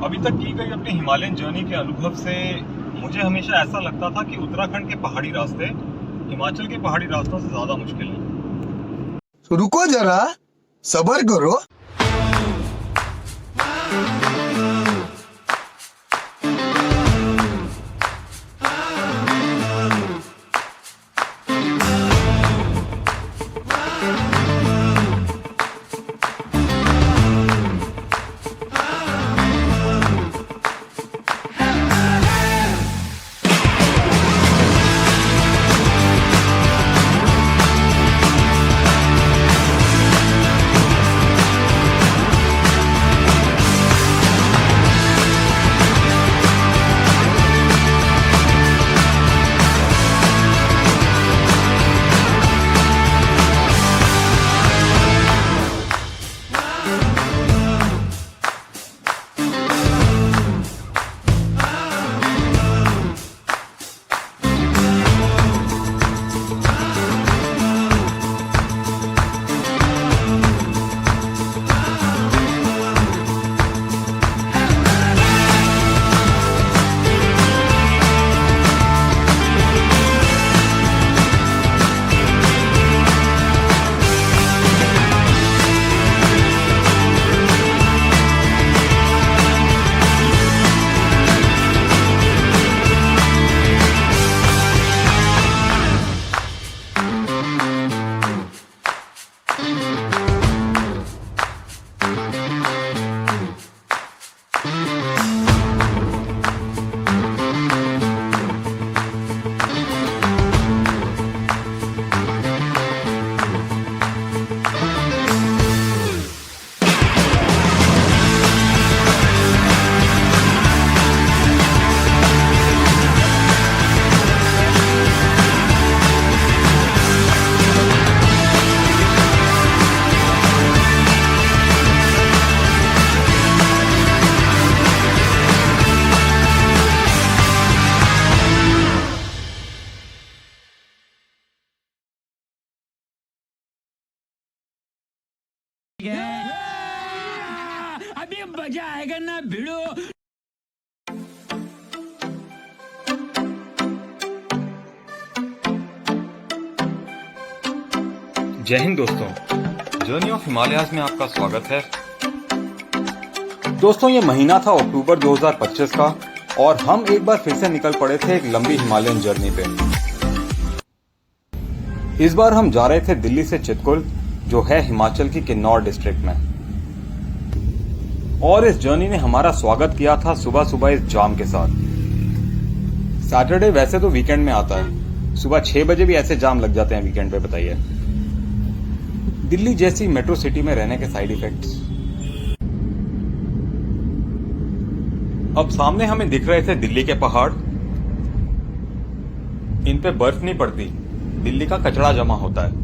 अभी तक की गई अपनी हिमालयन जर्नी के अनुभव से मुझे हमेशा ऐसा लगता था कि उत्तराखंड के पहाड़ी रास्ते हिमाचल के पहाड़ी रास्तों से ज्यादा मुश्किल हैं। रुको जरा, सबर करो। अभी मजा आएगा ना भिड़ो। जय हिंद दोस्तों, जर्नी ऑफ हिमालयाज में आपका स्वागत है। दोस्तों, ये महीना था अक्टूबर 2025 का और हम एक बार फिर से निकल पड़े थे एक लंबी हिमालयन जर्नी पे। इस बार हम जा रहे थे दिल्ली से चितकुल, जो है हिमाचल की किन्नौर डिस्ट्रिक्ट में। और इस जर्नी ने हमारा स्वागत किया था सुबह सुबह इस जाम के साथ। सैटरडे वैसे तो वीकेंड में आता है, सुबह 6 बजे भी ऐसे जाम लग जाते हैं वीकेंड पे, बताइए। दिल्ली जैसी मेट्रो सिटी में रहने के साइड इफेक्ट्स। अब सामने हमें दिख रहे थे दिल्ली के पहाड़। इन पे बर्फ नहीं पड़ती, दिल्ली का कचरा जमा होता है।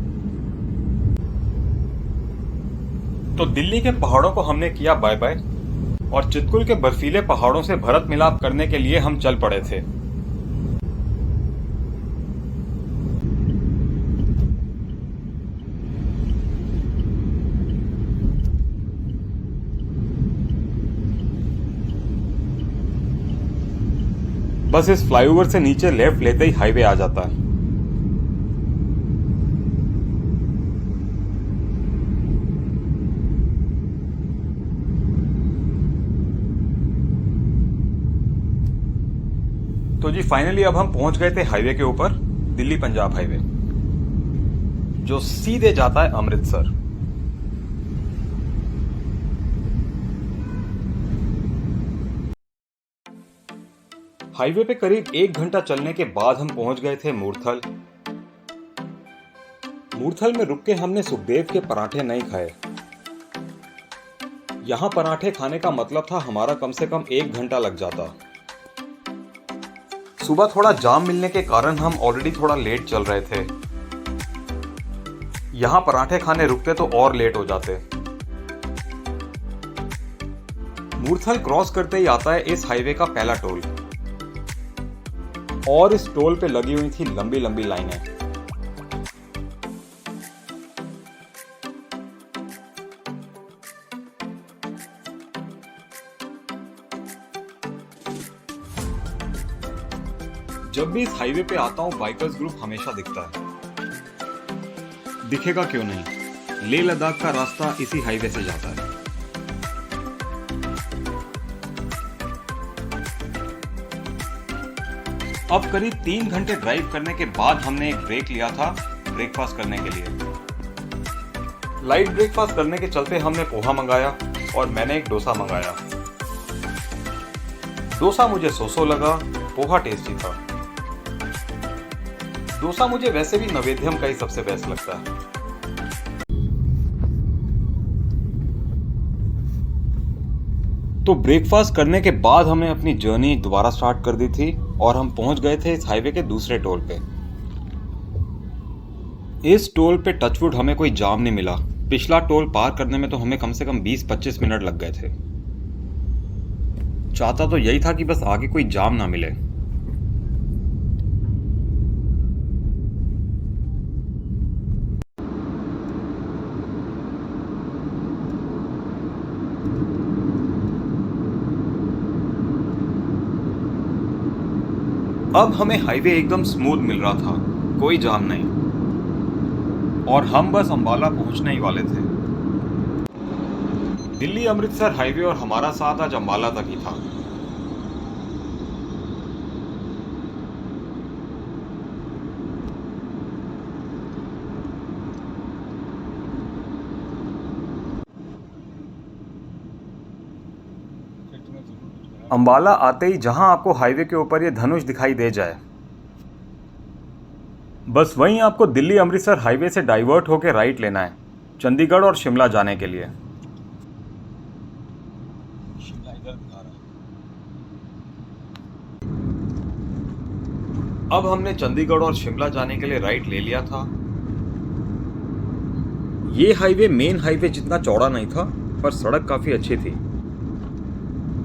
तो दिल्ली के पहाड़ों को हमने किया बाय बाय और चितकुल के बर्फीले पहाड़ों से भरत मिलाप करने के लिए हम चल पड़े थे। बस इस फ्लाईओवर से नीचे लेफ्ट लेते ही हाईवे आ जाता है। तो जी फाइनली अब हम पहुंच गए थे हाईवे के ऊपर, दिल्ली पंजाब हाईवे, जो सीधे जाता है अमृतसर। हाईवे पे करीब 1 घंटा चलने के बाद हम पहुंच गए थे मूर्थल। मूर्थल में रुक के हमने सुखदेव के पराठे नहीं खाए। यहां पराठे खाने का मतलब था हमारा कम से कम 1 घंटा लग जाता। सुबह थोड़ा जाम मिलने के कारण हम ऑलरेडी थोड़ा लेट चल रहे थे। यहां पराठे खाने रुकते तो और लेट हो जाते। मूर्थल क्रॉस करते ही आता है इस हाईवे का पहला टोल, और इस टोल पे लगी हुई थी लंबी लंबी लाइनें। जब भी इस हाईवे पे आता हूँ बाइकर्स ग्रुप हमेशा दिखता है। दिखेगा क्यों नहीं, लेह लद्दाख का रास्ता इसी हाईवे से जाता है। अब करीब 3 घंटे ड्राइव करने के बाद हमने एक ब्रेक लिया था ब्रेकफास्ट करने के लिए। लाइट ब्रेकफास्ट करने के चलते हमने पोहा मंगाया और मैंने एक डोसा मंगाया। डोसा मुझे सो लगा, पोहा टेस्टी था। डोसा मुझे वैसे भी नैवेद्यम का ही सबसे बेस्ट लगता है। तो ब्रेकफास्ट करने के बाद हमने अपनी जर्नी दोबारा स्टार्ट कर दी थी और हम पहुंच गए थे इस हाईवे के दूसरे टोल पे। इस टोल पे टचवुड हमें कोई जाम नहीं मिला। पिछला टोल पार करने में तो हमें कम से कम 20-25 मिनट लग गए थे। चाहता तो यही था कि बस आगे कोई जाम ना मिले। अब हमें हाईवे एकदम स्मूथ मिल रहा था, कोई जाम नहीं, और हम बस अंबाला पहुंचने ही वाले थे। दिल्ली अमृतसर हाईवे और हमारा साथ आज अंबाला तक ही था। अंबाला आते ही जहां आपको हाईवे के ऊपर ये धनुष दिखाई दे जाए, बस वहीं आपको दिल्ली अमृतसर हाईवे से डाइवर्ट होकर राइट लेना है चंडीगढ़ और शिमला जाने के लिए। अब हमने चंडीगढ़ और शिमला जाने के लिए राइट ले लिया था। ये हाईवे मेन हाईवे जितना चौड़ा नहीं था, पर सड़क काफी अच्छी थी।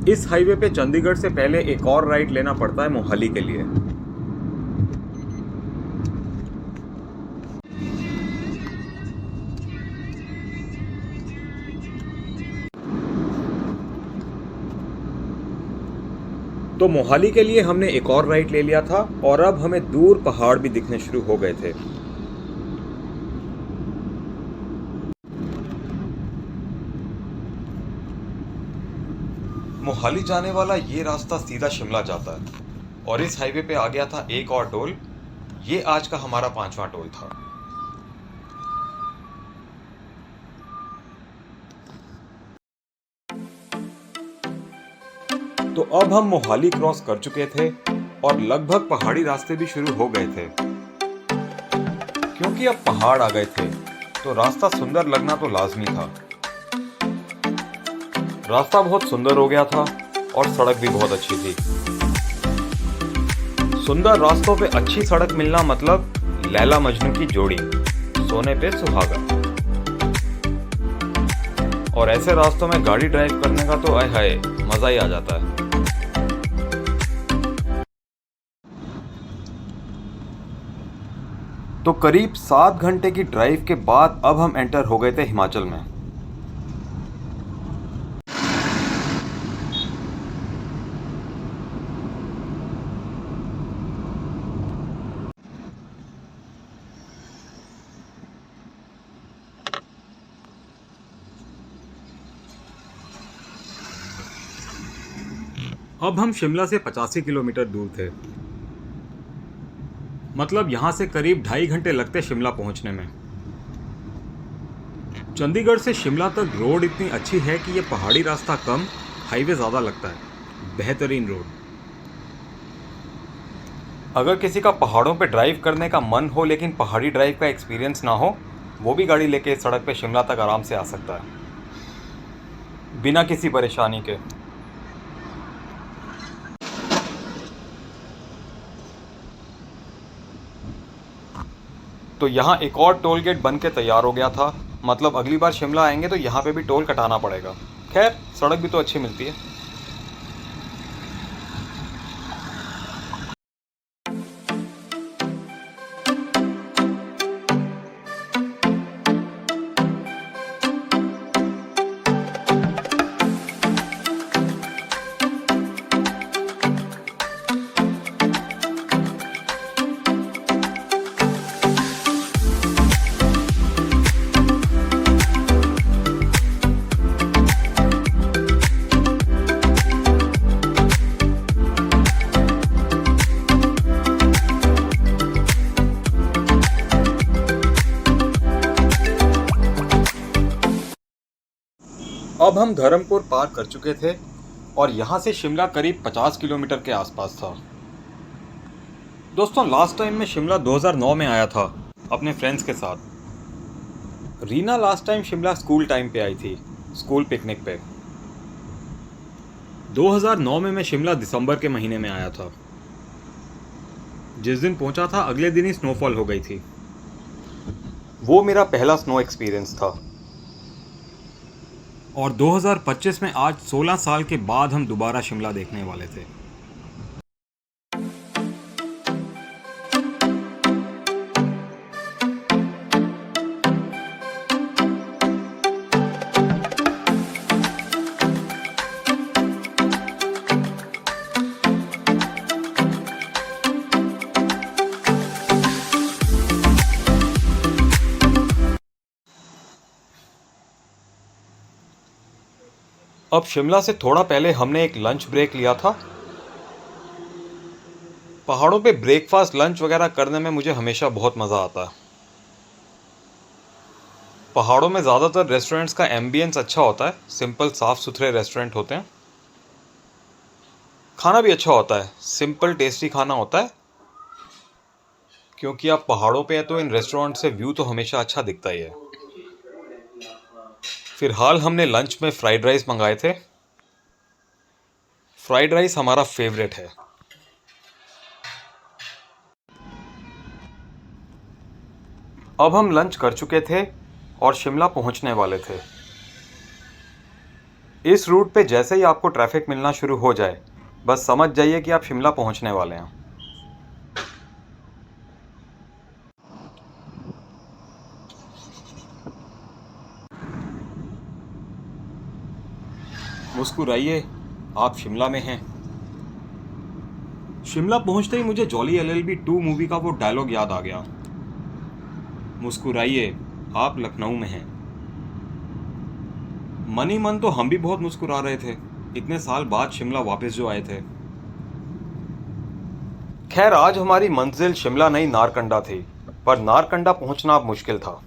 इस हाईवे पे चंडीगढ़ से पहले एक और राइट लेना पड़ता है मोहाली के लिए। तो मोहाली के लिए हमने एक और राइट ले लिया था और अब हमें दूर पहाड़ भी दिखने शुरू हो गए थे। मोहाली जाने वाला ये रास्ता सीधा शिमला जाता है और इस हाईवे पे आ गया था एक और टोल। ये आज का हमारा 5वां टोल था। तो अब हम मोहाली क्रॉस कर चुके थे और लगभग पहाड़ी रास्ते भी शुरू हो गए थे। क्योंकि अब पहाड़ आ गए थे तो रास्ता सुंदर लगना तो लाजमी था। रास्ता बहुत सुंदर हो गया था और सड़क भी बहुत अच्छी थी। सुंदर रास्तों पे अच्छी सड़क मिलना मतलब लैला मजनू की जोड़ी, सोने पे सुहागा। और ऐसे रास्तों में गाड़ी ड्राइव करने का तो आय हाय मजा ही आ जाता है। तो करीब 7 घंटे की ड्राइव के बाद अब हम एंटर हो गए थे हिमाचल में। अब हम शिमला से 85 किलोमीटर दूर थे। मतलब यहां से करीब 2.5 घंटे लगते शिमला पहुंचने में। चंडीगढ़ से शिमला तक रोड इतनी अच्छी है कि यह पहाड़ी रास्ता कम, हाईवे ज़्यादा लगता है। बेहतरीन रोड। अगर किसी का पहाड़ों पे ड्राइव करने का मन हो लेकिन पहाड़ी ड्राइव का एक्सपीरियंस ना हो, वो भी गाड़ी लेके इस सड़क पे शिमला तक आराम से आ सकता है बिना किसी परेशानी के। तो यहाँ एक और टोल गेट बन के तैयार हो गया था। मतलब अगली बार शिमला आएंगे तो यहाँ पे भी टोल कटाना पड़ेगा। खैर सड़क भी तो अच्छी मिलती है। अब हम धर्मपुर पार कर चुके थे और यहाँ से शिमला करीब 50 किलोमीटर के आसपास था। दोस्तों, लास्ट टाइम मैं शिमला 2009 में आया था अपने फ्रेंड्स के साथ। Reena last time Shimla school time पे आई थी, स्कूल पिकनिक पे। 2009 में मैं शिमला दिसंबर के महीने में आया था। जिस दिन पहुंचा था अगले दिन ही स्नोफॉल हो गई थी। वो मेरा पहला स्नो एक्सपीरियंस था। और 2025 में आज 16 साल के बाद हम दोबारा शिमला देखने वाले थे। अब शिमला से थोड़ा पहले हमने एक लंच ब्रेक लिया था। पहाड़ों पे ब्रेकफास्ट लंच वगैरह करने में मुझे हमेशा बहुत मज़ा आता है। पहाड़ों में ज़्यादातर रेस्टोरेंट्स का एम्बियंस अच्छा होता है, सिंपल साफ़ सुथरे रेस्टोरेंट होते हैं। खाना भी अच्छा होता है, सिंपल टेस्टी खाना होता है। क्योंकि आप पहाड़ों पे हैं तो इन रेस्टोरेंट से व्यू तो हमेशा अच्छा दिखता ही है। फिलहाल हमने लंच में फ्राइड राइस मंगाए थे। फ्राइड राइस हमारा फेवरेट है। अब हम लंच कर चुके थे और शिमला पहुंचने वाले थे। इस रूट पे जैसे ही आपको ट्रैफिक मिलना शुरू हो जाए, बस समझ जाइए कि आप शिमला पहुंचने वाले हैं। मुस्कुराइए, आप शिमला में हैं। शिमला पहुंचते ही मुझे जॉली LLB 2 मूवी का वो डायलॉग याद आ गया। मुस्कुराइए, आप लखनऊ में हैं। मन ही मन तो हम भी बहुत मुस्कुरा रहे थे, इतने साल बाद शिमला वापस जो आए थे। खैर, आज हमारी मंजिल शिमला नहीं नारकंडा थी, पर नारकंडा पहुंचना अब मुश्किल था।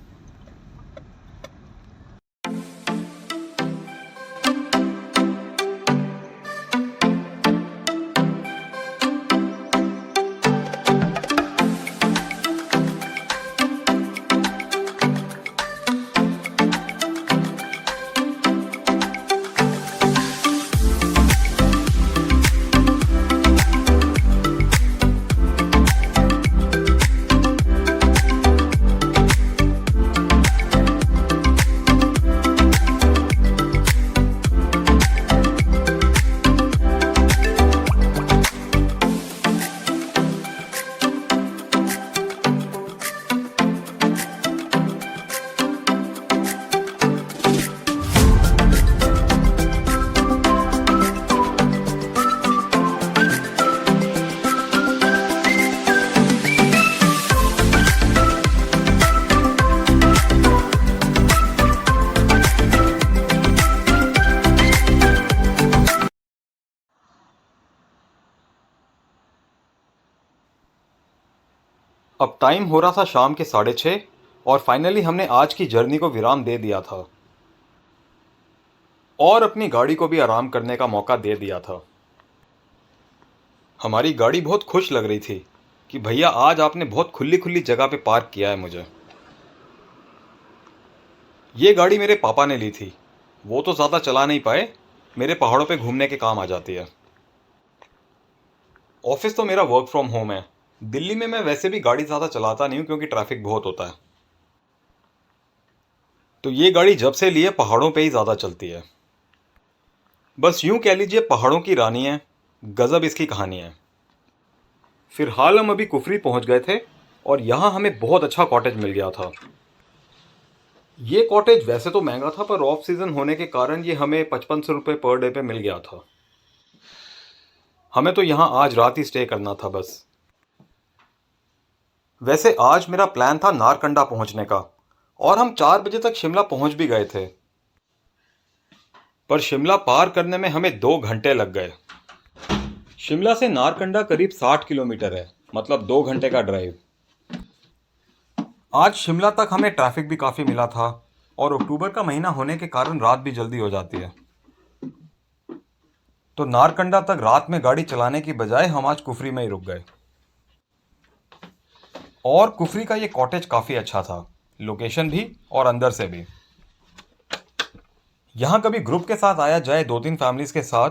अब टाइम हो रहा था शाम के 6:30 और फाइनली हमने आज की जर्नी को विराम दे दिया था और अपनी गाड़ी को भी आराम करने का मौका दे दिया था। हमारी गाड़ी बहुत खुश लग रही थी कि भैया आज आपने बहुत खुली खुली जगह पे पार्क किया है मुझे। ये गाड़ी मेरे पापा ने ली थी, वो तो ज़्यादा चला नहीं पाए, मेरे पहाड़ों पे घूमने के काम आ जाती है। ऑफिस तो मेरा वर्क फ्रॉम होम है। दिल्ली में मैं वैसे भी गाड़ी ज़्यादा चलाता नहीं हूँ क्योंकि ट्रैफिक बहुत होता है। तो ये गाड़ी जब से लिए पहाड़ों पे ही ज़्यादा चलती है। बस यूं कह लीजिए पहाड़ों की रानी है, गज़ब इसकी कहानी है। फिलहाल हम अभी कुफरी पहुंच गए थे और यहाँ हमें बहुत अच्छा कॉटेज मिल गया था। ये कॉटेज वैसे तो महंगा था, पर ऑफ सीज़न होने के कारण ये हमें 5500 रुपये पर डे पे मिल गया था। हमें तो यहाँ आज रात ही स्टे करना था बस। वैसे आज मेरा प्लान था नारकंडा पहुंचने का और हम 4 बजे तक शिमला पहुंच भी गए थे, पर शिमला पार करने में हमें 2 घंटे लग गए। शिमला से नारकंडा करीब 60 किलोमीटर है, मतलब 2 घंटे का ड्राइव। आज शिमला तक हमें ट्रैफिक भी काफ़ी मिला था और अक्टूबर का महीना होने के कारण रात भी जल्दी हो जाती है। तो नारकंडा तक रात में गाड़ी चलाने की बजाय हम आज कुफरी में ही रुक गए। और कुफरी का ये कॉटेज काफ़ी अच्छा था, लोकेशन भी और अंदर से भी। यहाँ कभी ग्रुप के साथ आया जाए 2-3 फैमिलीज के साथ,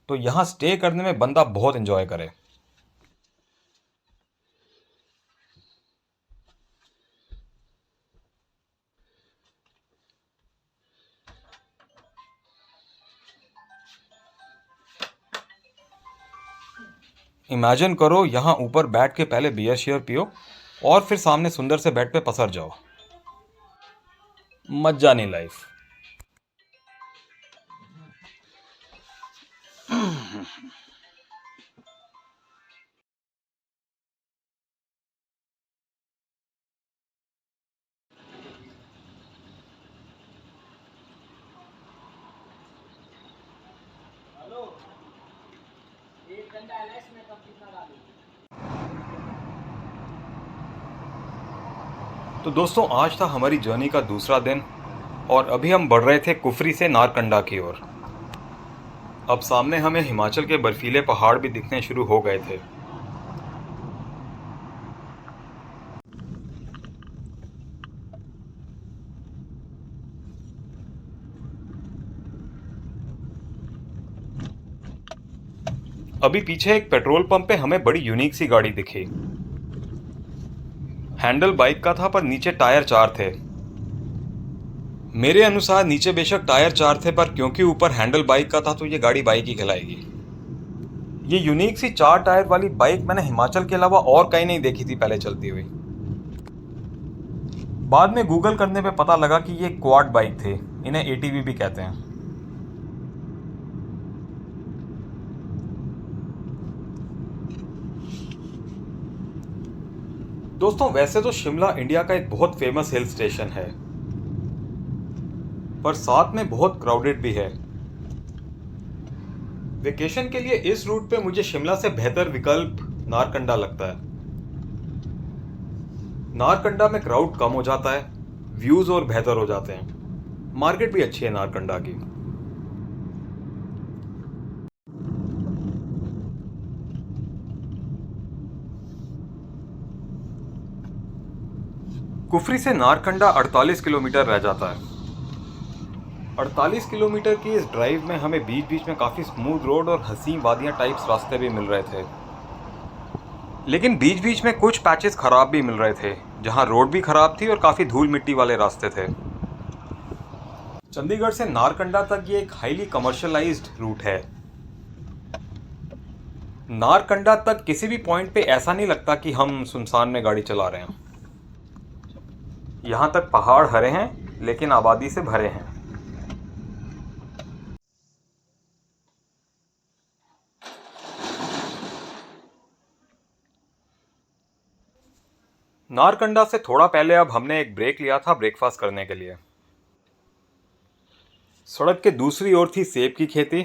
तो यहाँ स्टे करने में बंदा बहुत एंजॉय करे। इमेजिन करो यहाँ ऊपर बैठ के पहले बियर शेयर पियो और फिर सामने सुंदर से बेड पे पसर जाओ। मजा नहीं लाइफ। तो दोस्तों, आज था हमारी जर्नी का दूसरा दिन और अभी हम बढ़ रहे थे कुफरी से नारकंडा की ओर। अब सामने हमें हिमाचल के बर्फीले पहाड़ भी दिखने शुरू हो गए थे। अभी पीछे एक पेट्रोल पंप पे हमें बड़ी यूनिक सी गाड़ी दिखी। हैंडल बाइक का था पर नीचे टायर 4 थे। मेरे अनुसार नीचे बेशक टायर 4 थे, पर क्योंकि ऊपर हैंडल बाइक का था तो ये गाड़ी बाइक ही कहलाएगी। ये यूनिक सी 4 टायर वाली बाइक मैंने हिमाचल के अलावा और कहीं नहीं देखी थी पहले चलती हुई। बाद में गूगल करने पे पता लगा कि ये क्वाड बाइक थे, इन्हें एटीवी भी कहते हैं। दोस्तों, वैसे तो शिमला इंडिया का एक बहुत फेमस हिल स्टेशन है, पर साथ में बहुत क्राउडेड भी है। वेकेशन के लिए इस रूट पे मुझे शिमला से बेहतर विकल्प नारकंडा लगता है। नारकंडा में क्राउड कम हो जाता है, व्यूज और बेहतर हो जाते हैं, मार्केट भी अच्छी है नारकंडा की। कुफरी से नारकंडा 48 किलोमीटर रह जाता है। 48 किलोमीटर की इस ड्राइव में हमें बीच बीच में काफ़ी स्मूथ रोड और हसीन वादियाँ टाइप्स रास्ते भी मिल रहे थे, लेकिन बीच बीच में कुछ पैचेस ख़राब भी मिल रहे थे, जहाँ रोड भी ख़राब थी और काफ़ी धूल मिट्टी वाले रास्ते थे। चंडीगढ़ से नारकंडा तक ये एक हाईली कमर्शियलाइज्ड रूट है। नारकंडा तक किसी भी पॉइंट पे ऐसा नहीं लगता कि हम सुनसान में गाड़ी चला रहे हैं। यहाँ तक पहाड़ हरे हैं लेकिन आबादी से भरे हैं। नारकंडा से थोड़ा पहले अब हमने एक ब्रेक लिया था ब्रेकफास्ट करने के लिए। सड़क के दूसरी ओर थी सेब की खेती।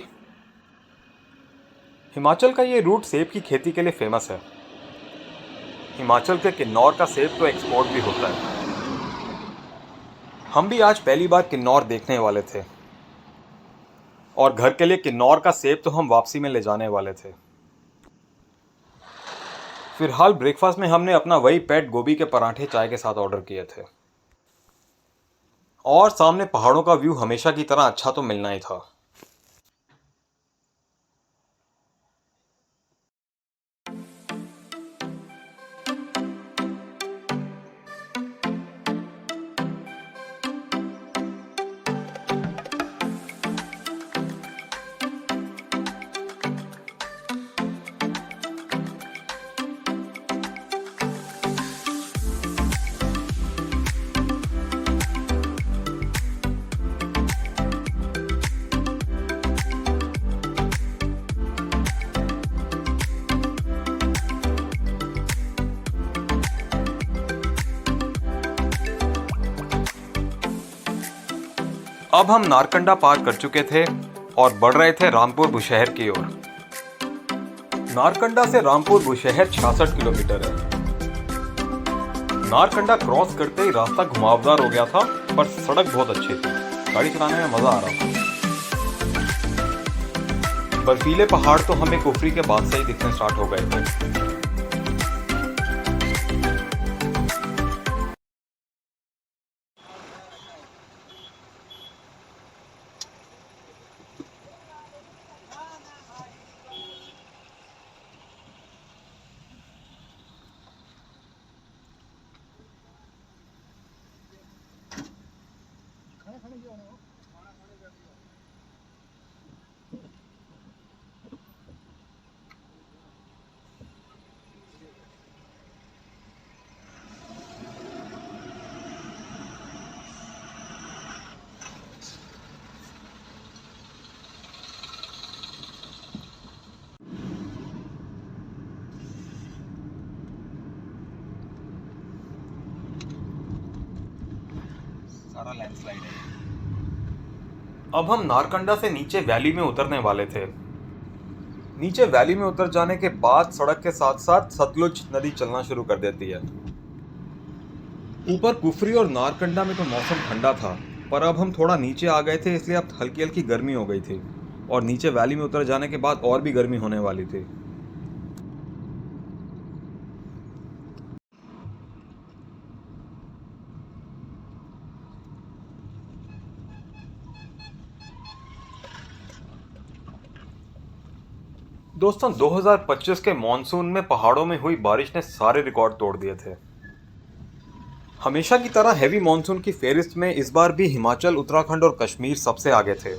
हिमाचल का ये रूट सेब की खेती के लिए फेमस है। हिमाचल के किन्नौर का सेब तो एक्सपोर्ट भी होता है। हम भी आज पहली बार किन्नौर देखने वाले थे और घर के लिए किन्नौर का सेब तो हम वापसी में ले जाने वाले थे। फिलहाल ब्रेकफास्ट में हमने अपना वही पेट गोभी के पराठे चाय के साथ ऑर्डर किए थे और सामने पहाड़ों का व्यू हमेशा की तरह अच्छा तो मिलना ही था। अब हम नारकंडा पार कर चुके थे और बढ़ रहे थे रामपुर बुशहर की ओर। नारकंडा से रामपुर बुशहर 66 किलोमीटर है। नारकंडा क्रॉस करते ही रास्ता घुमावदार हो गया था पर सड़क बहुत अच्छी थी, गाड़ी चलाने में मजा आ रहा था। बर्फीले पहाड़ तो हमें कुफरी के बाद से ही दिखने स्टार्ट हो गए थे। सारा लैंडस्लाइड है। अब हम नारकंडा से नीचे वैली में उतरने वाले थे। नीचे वैली में उतर जाने के बाद सड़क के साथ साथ सतलुज नदी चलना शुरू कर देती है। ऊपर कुफरी और नारकंडा में तो मौसम ठंडा था, पर अब हम थोड़ा नीचे आ गए थे, इसलिए अब हल्की हल्की गर्मी हो गई थी और नीचे वैली में उतर जाने के बाद और भी गर्मी होने वाली थी। दोस्तों 2025 के मॉनसून में पहाड़ों में हुई बारिश ने सारे रिकॉर्ड तोड़ दिए थे। हमेशा की तरह हैवी मॉनसून की फेहरिस्त में इस बार भी हिमाचल, उत्तराखंड और कश्मीर सबसे आगे थे।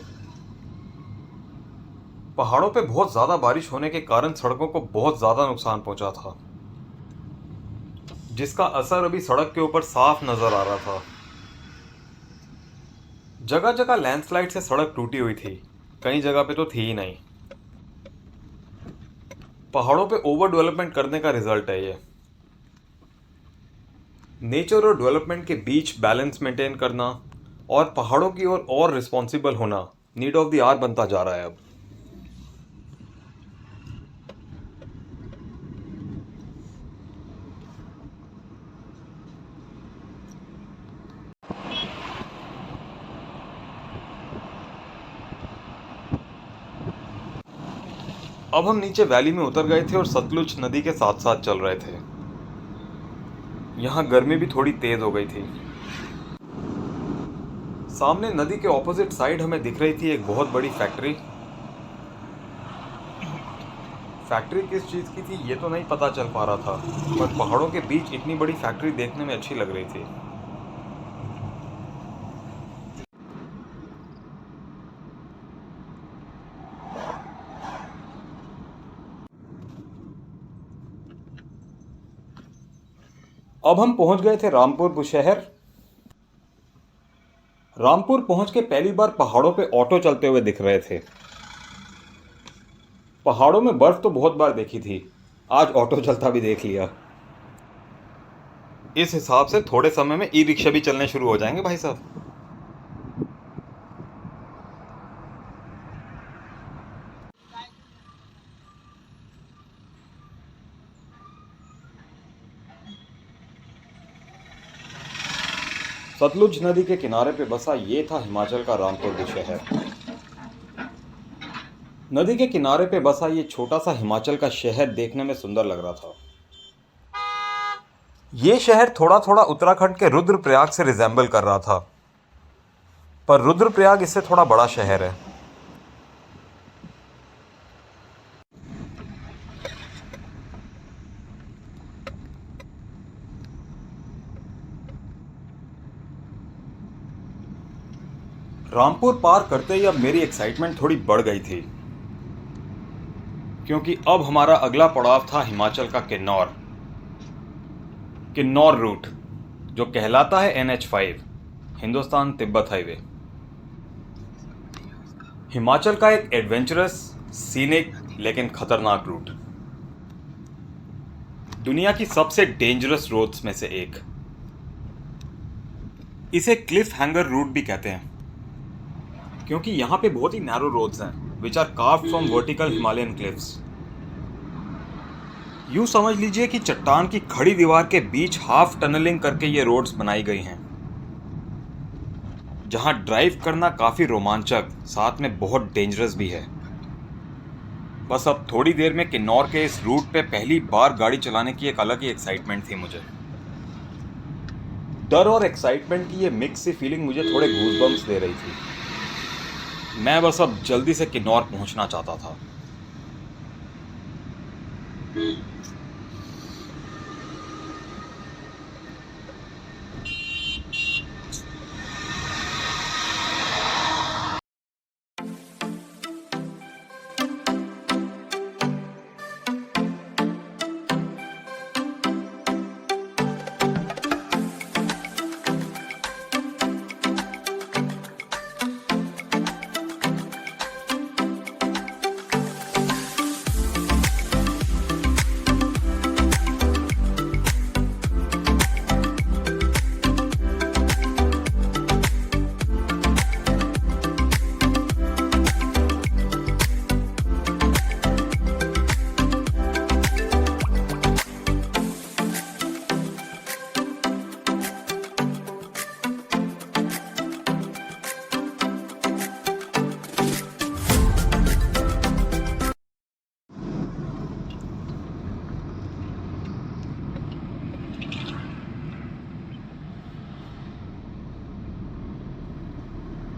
पहाड़ों पे बहुत ज्यादा बारिश होने के कारण सड़कों को बहुत ज्यादा नुकसान पहुंचा था, जिसका असर अभी सड़क के ऊपर साफ नजर आ रहा था। जगह जगह लैंडस्लाइड से सड़क टूटी हुई थी, कई जगह पे तो थी ही नहीं। पहाड़ों पे ओवर डेवलपमेंट करने का रिजल्ट है ये। नेचर और डेवलपमेंट के बीच बैलेंस मेंटेन करना और पहाड़ों की ओर और रिस्पॉन्सिबल होना नीड ऑफ द आवर बनता जा रहा है अब। अब हम नीचे वैली में उतर गए थे और सतलुज नदी के साथ साथ चल रहे थे। यहाँ गर्मी भी थोड़ी तेज हो गई थी। सामने नदी के ऑपोजिट साइड हमें दिख रही थी एक बहुत बड़ी फैक्ट्री। फैक्ट्री किस चीज़ की थी ये तो नहीं पता चल पा रहा था, पर पहाड़ों के बीच इतनी बड़ी फैक्ट्री देखने में अच्छी लग रही थी। अब हम पहुंच गए थे रामपुर बुशहर। रामपुर पहुंच के पहली बार पहाड़ों पे ऑटो चलते हुए दिख रहे थे। पहाड़ों में बर्फ तो बहुत बार देखी थी, आज ऑटो चलता भी देख लिया। इस हिसाब से थोड़े समय में ई रिक्शा भी चलने शुरू हो जाएंगे भाई साहब। सतलुज नदी के किनारे पे बसा ये था हिमाचल का रामपुर बुशहर। नदी के किनारे पे बसा ये छोटा सा हिमाचल का शहर देखने में सुंदर लग रहा था। ये शहर थोड़ा थोड़ा उत्तराखंड के रुद्रप्रयाग से रिजेंबल कर रहा था, पर रुद्रप्रयाग इससे थोड़ा बड़ा शहर है। रामपुर पार करते ही अब मेरी एक्साइटमेंट थोड़ी बढ़ गई थी, क्योंकि अब हमारा अगला पड़ाव था हिमाचल का किन्नौर रूट, जो कहलाता है NH5 हिंदुस्तान तिब्बत हाईवे। हिमाचल का एक एडवेंचरस, सीनिक लेकिन खतरनाक रूट, दुनिया की सबसे डेंजरस रोड्स में से एक। इसे क्लिफ हैंगर रूट भी कहते हैं, क्योंकि यहाँ पे बहुत ही नैरो रोड्स हैं which are carved from vertical Himalayan cliffs. यूं समझ लीजिए कि चट्टान की खड़ी दीवार के बीच हाफ टनलिंग करके ये रोड्स बनाई गई हैं। जहां ड्राइव करना काफ़ी रोमांचक साथ में बहुत डेंजरस भी है। बस अब थोड़ी देर में किन्नौर के इस रूट पे पहली बार गाड़ी चलाने की एक अलग ही एक्साइटमेंट थी मुझे। डर और एक्साइटमेंट की ये मिक्स सी फीलिंग मुझे थोड़े गूज़बम्प्स दे रही थी। मैं बस अब जल्दी से किन्नौर पहुंचना चाहता था।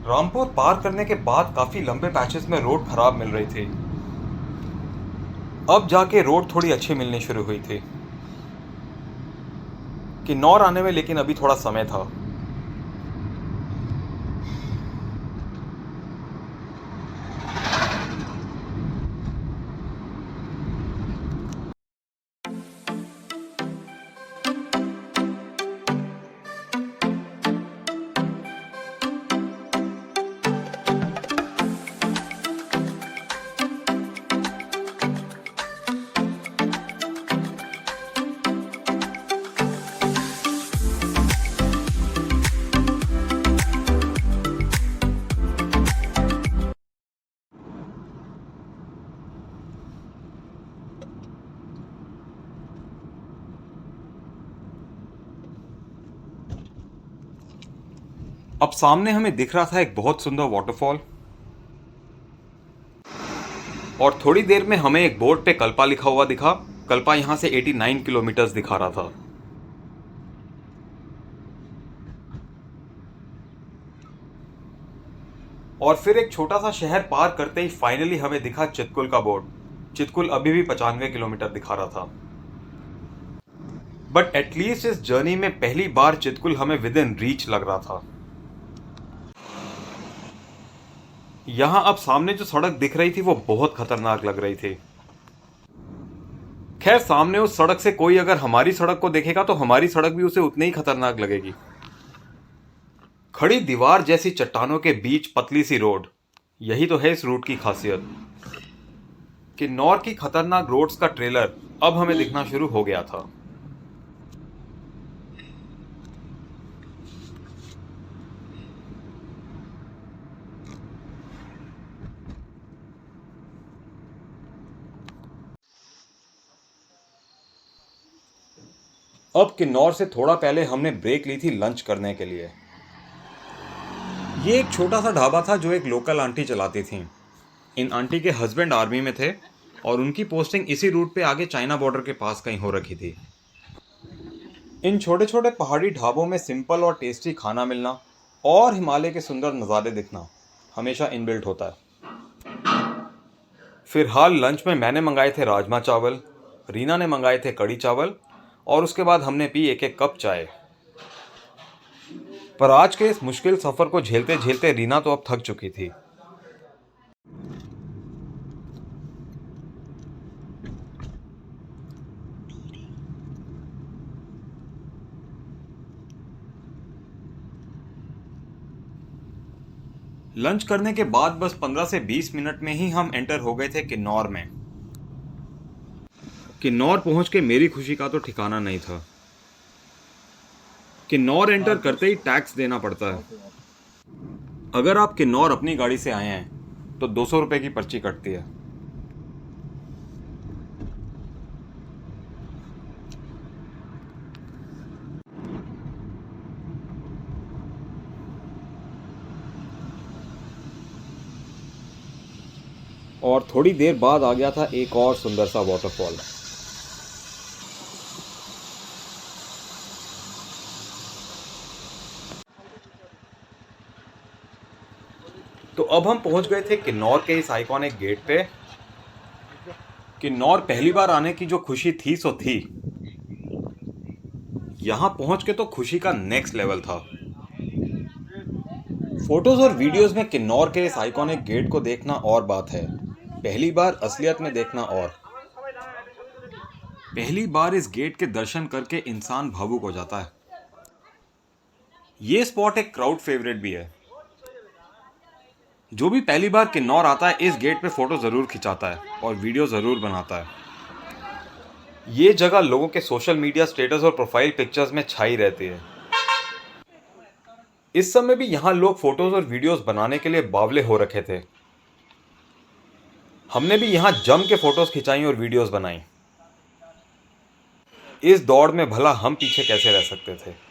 रामपुर पार करने के बाद काफी लंबे पैचेस में रोड खराब मिल रही थी। अब जाके रोड थोड़ी अच्छी मिलनी शुरू हुई थी। किन्नौर आने में लेकिन अभी थोड़ा समय था। अब सामने हमें दिख रहा था एक बहुत सुंदर वाटरफॉल और थोड़ी देर में हमें एक बोर्ड पे कल्पा लिखा हुआ दिखा। कल्पा यहां से 89 किलोमीटर्स दिखा रहा था। और फिर एक छोटा सा शहर पार करते ही फाइनली हमें दिखा चितकुल का बोर्ड। चितकुल अभी भी 95 किलोमीटर दिखा रहा था, बट एटलीस्ट इस जर्नी में पहली बार चितकुल हमें विद इन रीच लग रहा था। यहां अब सामने जो सड़क दिख रही थी वो बहुत खतरनाक लग रही थी। खैर, सामने उस सड़क से कोई अगर हमारी सड़क को देखेगा तो हमारी सड़क भी उसे उतनी ही खतरनाक लगेगी। खड़ी दीवार जैसी चट्टानों के बीच पतली सी रोड, यही तो है इस रूट की खासियत। किन्नौर की खतरनाक रोड्स का ट्रेलर अब हमें दिखना शुरू हो गया था। अब किन्नौर से थोड़ा पहले हमने ब्रेक ली थी लंच करने के लिए। ये एक छोटा सा ढाबा था जो एक लोकल आंटी चलाती थी। इन आंटी के हस्बैंड आर्मी में थे और उनकी पोस्टिंग इसी रूट पे आगे चाइना बॉर्डर के पास कहीं हो रखी थी। इन छोटे छोटे पहाड़ी ढाबों में सिंपल और टेस्टी खाना मिलना और हिमालय के सुंदर नज़ारे दिखना हमेशा इनबिल्ट होता है। फिलहाल लंच में मैंने मंगाए थे राजमा चावल, रीना ने मंगाए थे कड़ी चावल और उसके बाद हमने पी एक एक कप चाय। पर आज के इस मुश्किल सफ़र को झेलते झेलते रीना तो अब थक चुकी थी। लंच करने के बाद बस 15 से 20 मिनट में ही हम एंटर हो गए थे किन्नौर में। किन्नौर पहुंच के मेरी खुशी का तो ठिकाना नहीं था। किन्नौर एंटर करते ही टैक्स देना पड़ता है। अगर आप किन्नौर अपनी गाड़ी से आए हैं तो 200 रुपए की पर्ची कटती है। और थोड़ी देर बाद आ गया था एक और सुंदर सा वाटरफॉल। तो अब हम पहुंच गए थे किन्नौर के इस आइकॉनिक गेट पे। किन्नौर पहली बार आने की जो खुशी थी सो थी, यहां पहुंच के तो खुशी का नेक्स्ट लेवल था। फोटोज और वीडियोस में किन्नौर के इस आइकॉनिक गेट को देखना और बात है, पहली बार असलियत में देखना और। पहली बार इस गेट के दर्शन करके इंसान भावुक हो जाता है। ये स्पॉट एक क्राउड फेवरेट भी है। जो भी पहली बार किन्नौर आता है इस गेट पे फोटो जरूर खिंचाता है और वीडियो जरूर बनाता है। ये जगह लोगों के सोशल मीडिया स्टेटस और प्रोफाइल पिक्चर्स में छाई रहती है। इस समय भी यहाँ लोग फोटोज और वीडियोस बनाने के लिए बावले हो रखे थे। हमने भी यहाँ जम के फोटोज खिंचाई और वीडियोस बनाई। इस दौड़ में भला हम पीछे कैसे रह सकते थे।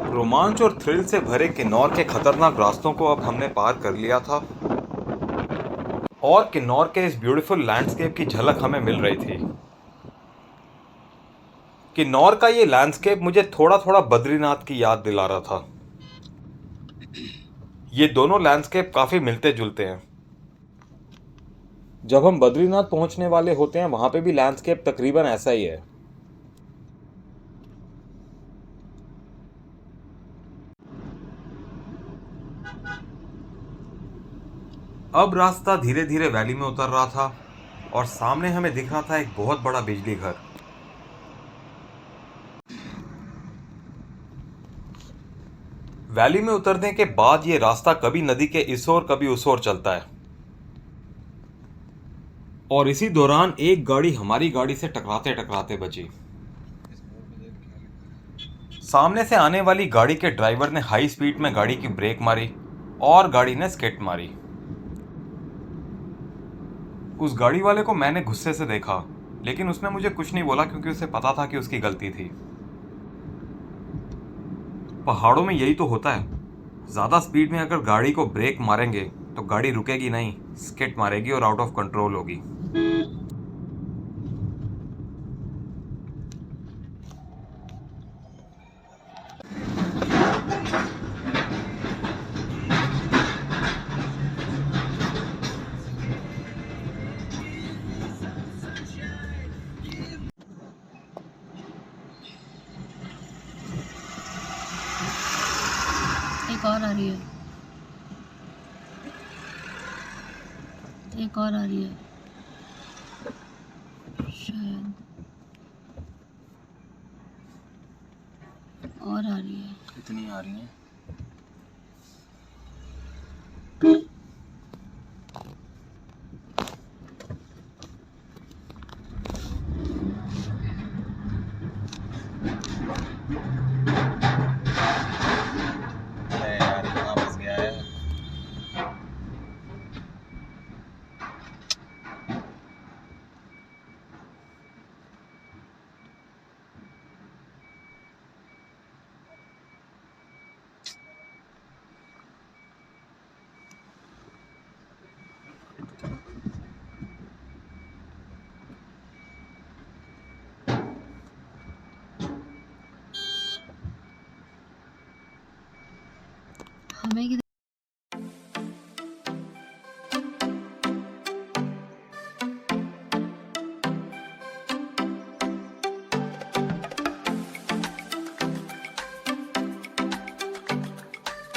रोमांच और थ्रिल से भरे किन्नौर के खतरनाक रास्तों को अब हमने पार कर लिया था और किन्नौर के इस ब्यूटीफुल लैंडस्केप की झलक हमें मिल रही थी। किन्नौर का ये लैंडस्केप मुझे थोड़ा थोड़ा बद्रीनाथ की याद दिला रहा था। ये दोनों लैंडस्केप काफी मिलते जुलते हैं। जब हम बद्रीनाथ पहुंचने वाले होते हैं वहां पे भी लैंडस्केप तकरीबन ऐसा ही है। अब रास्ता धीरे धीरे वैली में उतर रहा था और सामने हमें दिख रहा था एक बहुत बड़ा बिजली घर। वैली में उतरने के बाद ये रास्ता कभी नदी के इस ओर कभी उस ओर चलता है और इसी दौरान एक गाड़ी हमारी गाड़ी से टकराते टकराते बची। सामने से आने वाली गाड़ी के ड्राइवर ने हाई स्पीड में गाड़ी की ब्रेक मारी और गाड़ी ने स्किड मारी। उस गाड़ी वाले को मैंने गुस्से से देखा, लेकिन उसने मुझे कुछ नहीं बोला क्योंकि उसे पता था कि उसकी गलती थी। पहाड़ों में यही तो होता है, ज़्यादा स्पीड में अगर गाड़ी को ब्रेक मारेंगे तो गाड़ी रुकेगी नहीं, स्किड मारेगी और आउट ऑफ कंट्रोल होगी। एक और आ रही है, एक और आ रही है शायद, और आ रही है। कितनी आ रही हैं? अरे यार कहाँ फंस गया है। मैं किधर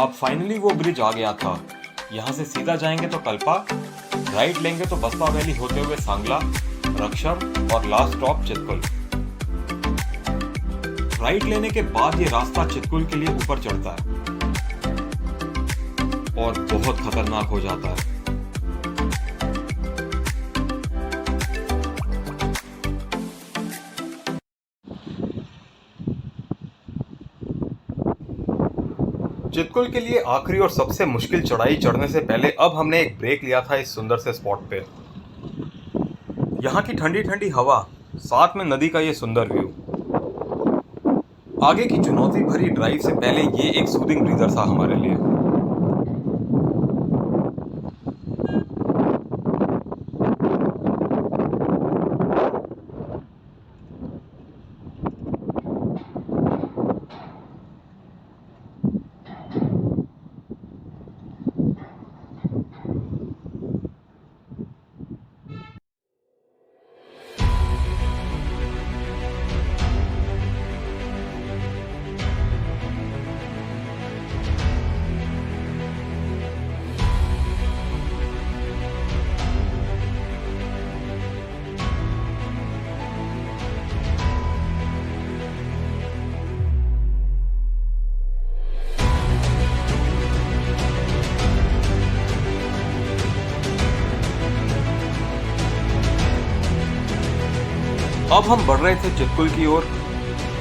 अब फाइनली वो ब्रिज आ गया था। यहाँ से सीधा जाएंगे तो कल्पा, राइट लेंगे तो बसपा वैली होते हुए सांगला, रक्षम और लास्ट स्टॉप चितकुल। राइट लेने के बाद ये रास्ता चितकुल के लिए ऊपर चढ़ता है और बहुत खतरनाक हो जाता है। चितकुल के लिए आखिरी और सबसे मुश्किल चढ़ाई चढ़ने से पहले अब हमने एक ब्रेक लिया था इस सुंदर से स्पॉट पे। यहाँ की ठंडी ठंडी हवा, साथ में नदी का ये सुंदर व्यू। आगे की चुनौती भरी ड्राइव से पहले ये एक सूदिंग ब्रीदर था हमारे लिए। अब हम बढ़ रहे थे चितकुल की ओर।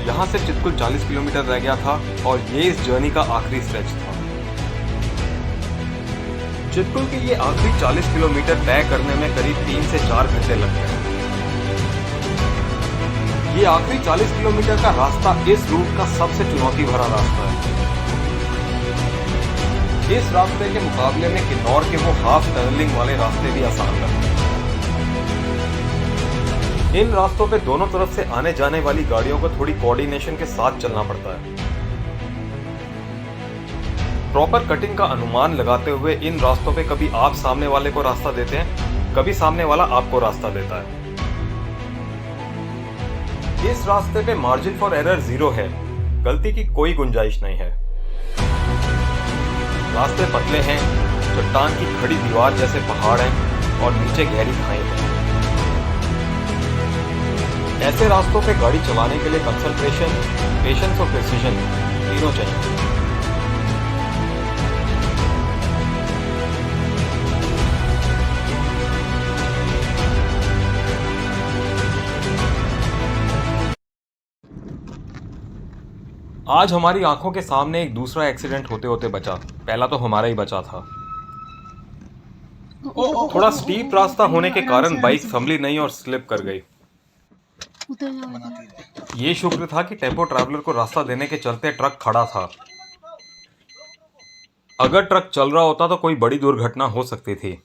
यहाँ से चितकुल 40 किलोमीटर रह गया था और ये इस जर्नी का आखिरी स्ट्रेच था। चितकुल के ये आखिरी 40 किलोमीटर तय करने में करीब 3 से 4 घंटे लग गए। ये आखिरी 40 किलोमीटर का रास्ता इस रूट का सबसे चुनौती भरा रास्ता है। इस रास्ते के मुकाबले में किन्नौर के वो हाफ टनलिंग वाले रास्ते भी आसान लगते हैं। इन रास्तों पे दोनों तरफ से आने जाने वाली गाड़ियों को थोड़ी कोऑर्डिनेशन के साथ चलना पड़ता है। प्रॉपर कटिंग का अनुमान लगाते हुए इन रास्तों पे कभी आप सामने वाले को रास्ता देते हैं, कभी सामने वाला आपको रास्ता देता है। इस रास्ते पे मार्जिन फॉर एरर 0 है, गलती की कोई गुंजाइश नहीं है। रास्ते पतले हैं, चट्टान की खड़ी दीवार जैसे पहाड़ हैं और नीचे गहरी खाई है। ऐसे रास्तों पे गाड़ी चलाने के लिए कंसंट्रेशन, पेशेंस और प्रिसीजन तीनों चाहिए। आज हमारी आंखों के सामने एक दूसरा एक्सीडेंट होते होते बचा। पहला तो हमारा ही बचा था। थोड़ा स्टीप रास्ता होने के कारण बाइक संभली नहीं और स्लिप कर गई। उतर जाओ। ये शुक्र था कि टेम्पो ट्रैवलर को रास्ता देने के चलते ट्रक खड़ा था। अगर ट्रक चल रहा होता तो कोई बड़ी दुर्घटना हो सकती थी।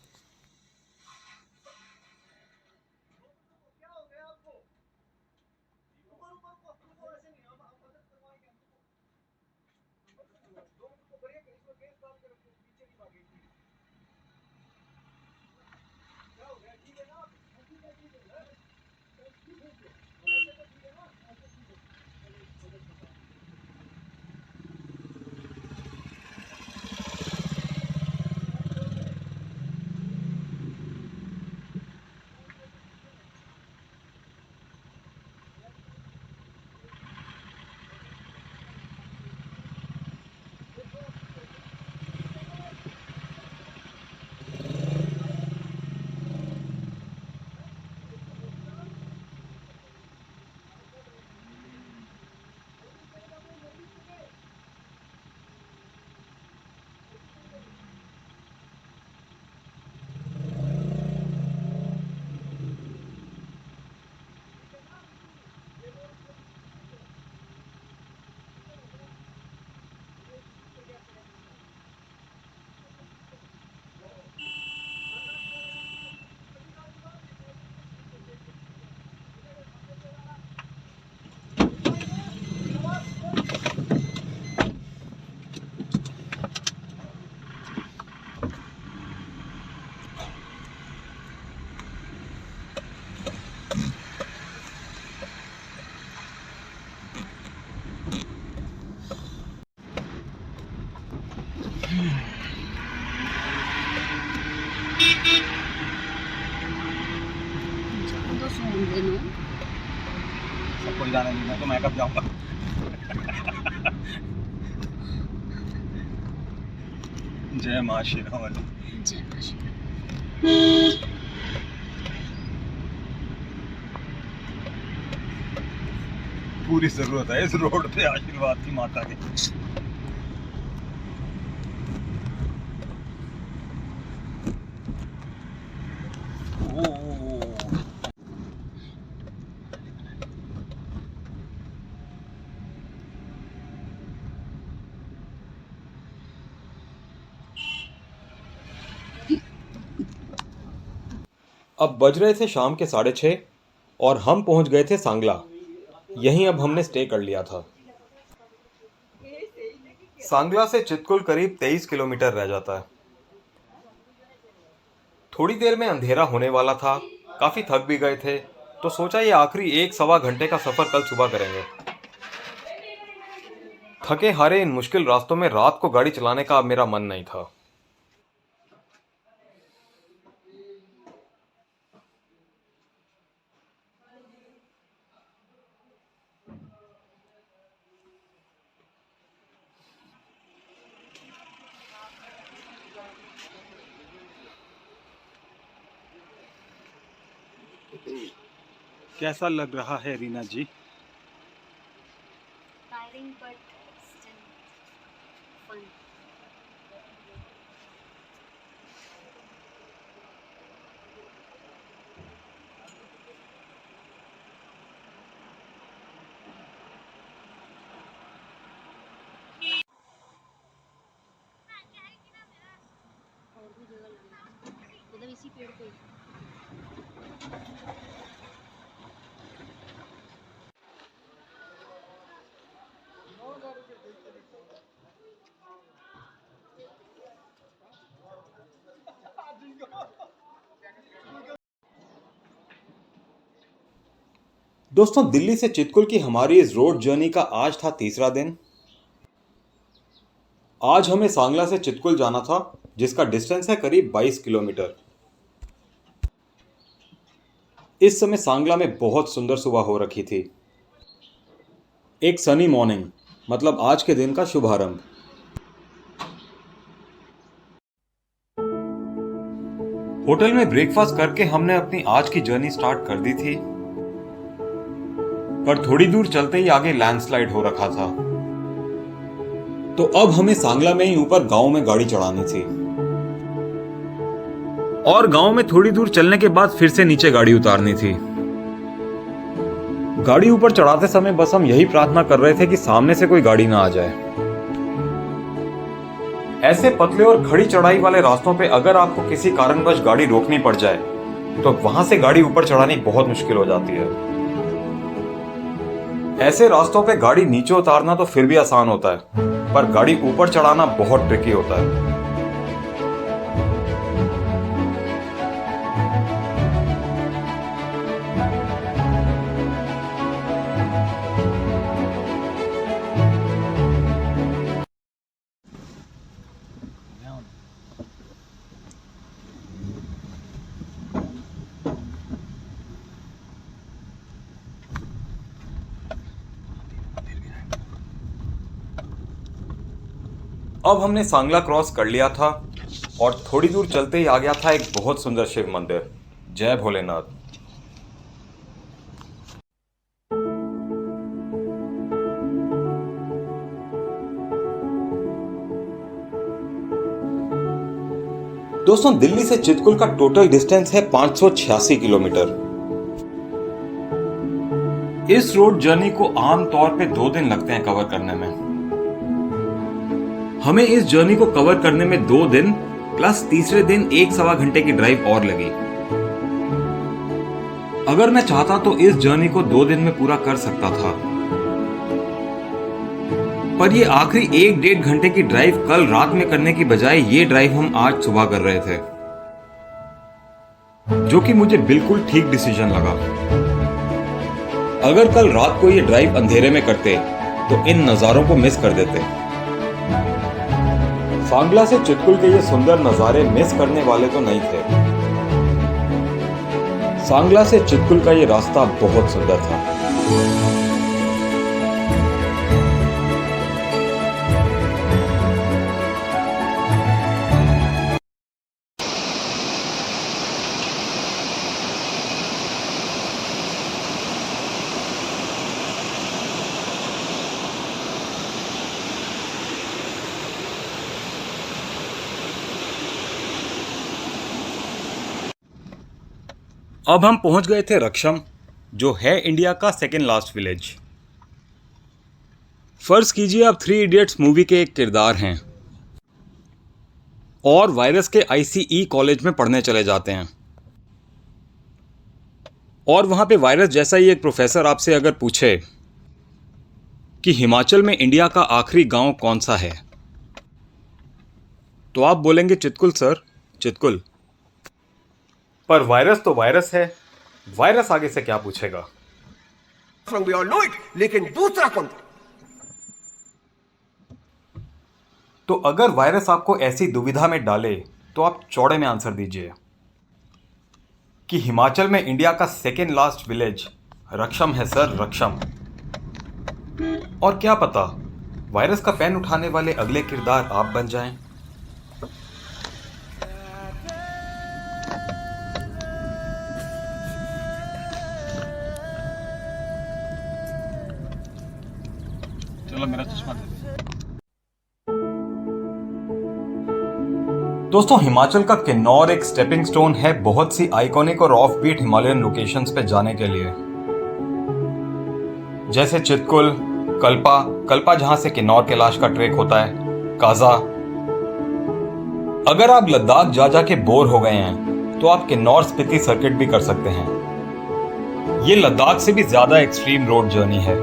नो सबको जाने देना तो मैं कब जाऊंगा। जय माँ शेरावाली। जय मां श्री पूरी जरूरत है इस रोड पे आशीर्वाद की माता की। अब बज रहे थे शाम के 6:30 और हम पहुंच गए थे सांगला। यहीं अब हमने स्टे कर लिया था। सांगला से चितकुल करीब 23 किलोमीटर रह जाता है। थोड़ी देर में अंधेरा होने वाला था, काफी थक भी गए थे, तो सोचा ये आखिरी 1-1.25 घंटे का सफर कल सुबह करेंगे। थके हारे इन मुश्किल रास्तों में रात को गाड़ी चलाने का अब मेरा मन नहीं था। कैसा लग रहा है रीना जी? tiring but still fun. और भी जगह लगेगा मतलब इसी पेड़ पे दोस्तों, दिल्ली से चितकुल की हमारी इस रोड जर्नी का आज था तीसरा दिन। आज हमें सांगला से चितकुल जाना था, जिसका डिस्टेंस है करीब 22 किलोमीटर। इस समय सांगला में बहुत सुंदर सुबह हो रखी थी। एक सनी मॉर्निंग, मतलब आज के दिन का शुभारंभ। होटल में ब्रेकफास्ट करके हमने अपनी आज की जर्नी स्टार्ट कर दी थी, पर थोड़ी दूर चलते ही आगे लैंडस्लाइड हो रखा था, तो अब हमें सांगला में ही ऊपर गांव में गाड़ी चढ़ानी थी। और गांव में थोड़ी दूर चलने के बाद फिर से नीचे गाड़ी उतारनी थी। गाड़ी ऊपर चढ़ाते समय बस हम यही प्रार्थना कर रहे थे कि सामने से कोई गाड़ी ना आ जाए। ऐसे पतले और खड़ी चढ़ाई वाले रास्तों पे अगर आपको किसी कारणवश गाड़ी रोकनी पड़ जाए तो वहां से गाड़ी ऊपर चढ़ानी बहुत मुश्किल हो जाती है। ऐसे रास्तों पे गाड़ी नीचे उतारना तो फिर भी आसान होता है, पर गाड़ी ऊपर चढ़ाना बहुत ट्रिकी होता है। अब हमने सांगला क्रॉस कर लिया था और थोड़ी दूर चलते ही आ गया था एक बहुत सुंदर शिव मंदिर। जय भोलेनाथ। दोस्तों, दिल्ली से चितकुल का टोटल डिस्टेंस है 586 किलोमीटर। इस रोड जर्नी को आमतौर पे 2 दिन लगते हैं कवर करने में। हमें इस जर्नी को कवर करने में 2 दिन प्लस तीसरे दिन 1-1.25 घंटे की ड्राइव और लगी। अगर मैं चाहता तो इस जर्नी को 2 दिन में पूरा कर सकता था, पर ये आखिरी 1-1.5 घंटे की ड्राइव कल रात में करने की बजाय ये ड्राइव हम आज सुबह कर रहे थे, जो कि मुझे बिल्कुल ठीक डिसीजन लगा। अगर कल रात को ये ड्राइव अंधेरे में करते तो इन नजारों को मिस कर देते। सांगला से चितकुल के ये सुंदर नजारे मिस करने वाले तो नहीं थे। सांगला से चितकुल का ये रास्ता बहुत सुंदर था। अब हम पहुंच गए थे रक्षम, जो है इंडिया का सेकेंड लास्ट विलेज। फर्ज कीजिए आप 3 इडियट्स मूवी के एक किरदार हैं और वायरस के ICE कॉलेज में पढ़ने चले जाते हैं, और वहां पे वायरस जैसा ही एक प्रोफेसर आपसे अगर पूछे कि हिमाचल में इंडिया का आखिरी गांव कौन सा है, तो आप बोलेंगे चितकुल सर, चितकुल। पर वायरस तो वायरस है, वायरस आगे से क्या पूछेगा। We all know it, लेकिन दूसरा कौन? तो अगर वायरस आपको ऐसी दुविधा में डाले तो आप चौड़े में आंसर दीजिए कि हिमाचल में इंडिया का सेकेंड लास्ट विलेज रक्षम है सर, रक्षम। और क्या पता वायरस का पेन उठाने वाले अगले किरदार आप बन जाएं। चलो मेरा चश्मा दे दो। दोस्तों, हिमाचल का किन्नौर एक स्टेपिंग स्टोन है बहुत सी आइकॉनिक और ऑफ बीट हिमालयन लोकेशंस पे जाने के लिए, जैसे चितकुल, कल्पा जहां से किन्नौर कैलाश का ट्रेक होता है, काजा। अगर आप लद्दाख जा के बोर हो गए हैं तो आप किन्नौर स्पीति सर्किट भी कर सकते हैं। ये लद्दाख से भी ज्यादा एक्सट्रीम रोड जर्नी है।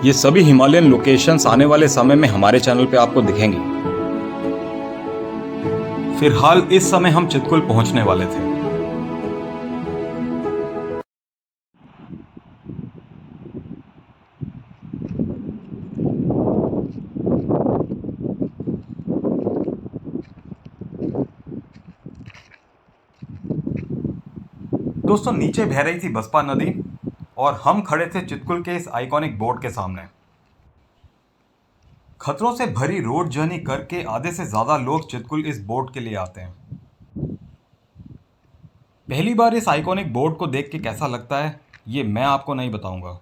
ये सभी हिमालयन लोकेशंस आने वाले समय में हमारे चैनल पे आपको दिखेंगी। फिलहाल इस समय हम चितकुल पहुंचने वाले थे। दोस्तों, नीचे बह रही थी बसपा नदी और हम खड़े थे चितकुल के इस आइकॉनिक बोर्ड के सामने। खतरों से भरी रोड जर्नी करके आधे से ज्यादा लोग चितकुल इस बोर्ड के लिए आते हैं। पहली बार इस आइकॉनिक बोर्ड को देख के कैसा लगता है ये मैं आपको नहीं बताऊंगा।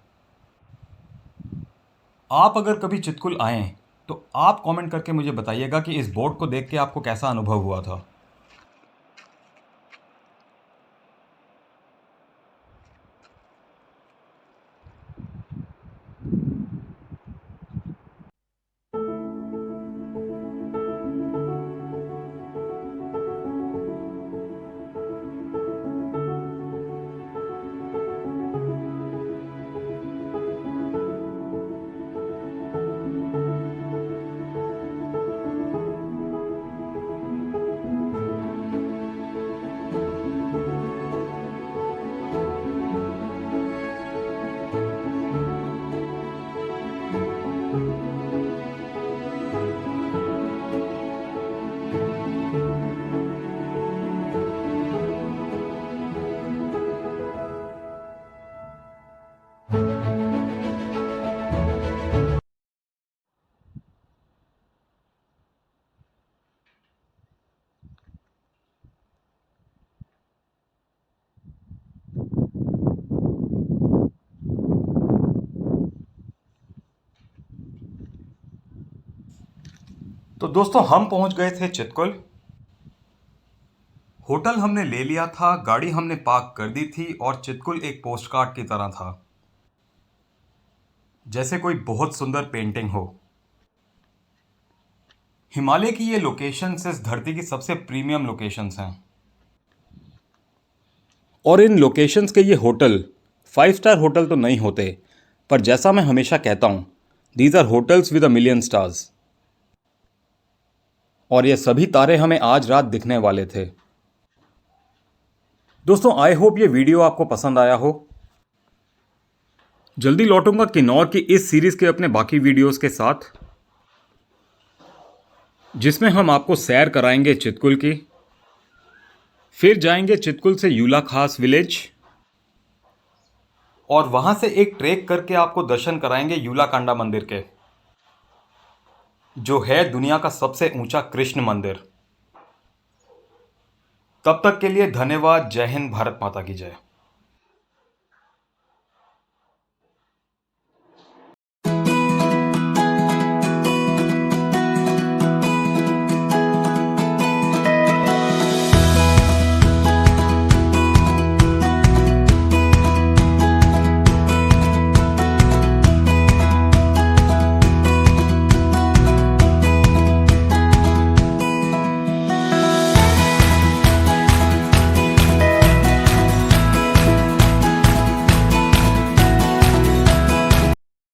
आप अगर कभी चितकुल आएं तो आप कमेंट करके मुझे बताइएगा कि इस बोर्ड को देख के आपको कैसा अनुभव हुआ था। तो दोस्तों, हम पहुंच गए थे चितकुल। होटल हमने ले लिया था, गाड़ी हमने पार्क कर दी थी और चितकुल एक पोस्ट कार्ड की तरह था, जैसे कोई बहुत सुंदर पेंटिंग हो। हिमालय की ये लोकेशंस इस धरती की सबसे प्रीमियम लोकेशंस हैं और इन लोकेशंस के ये होटल 5 स्टार होटल तो नहीं होते, पर जैसा मैं हमेशा कहता हूँ, these are hotels with a million stars. और ये सभी तारे हमें आज रात दिखने वाले थे। दोस्तों, आई होप ये वीडियो आपको पसंद आया हो। जल्दी लौटूंगा किन्नौर की इस सीरीज के अपने बाकी वीडियोस के साथ, जिसमें हम आपको सैर कराएंगे चितकुल की, फिर जाएंगे चितकुल से यूला खास विलेज और वहां से एक ट्रेक करके आपको दर्शन कराएंगे यूलाकांडा मंदिर के, जो है दुनिया का सबसे ऊंचा कृष्ण मंदिर। तब तक के लिए धन्यवाद। जय हिंद, भारत माता की जय।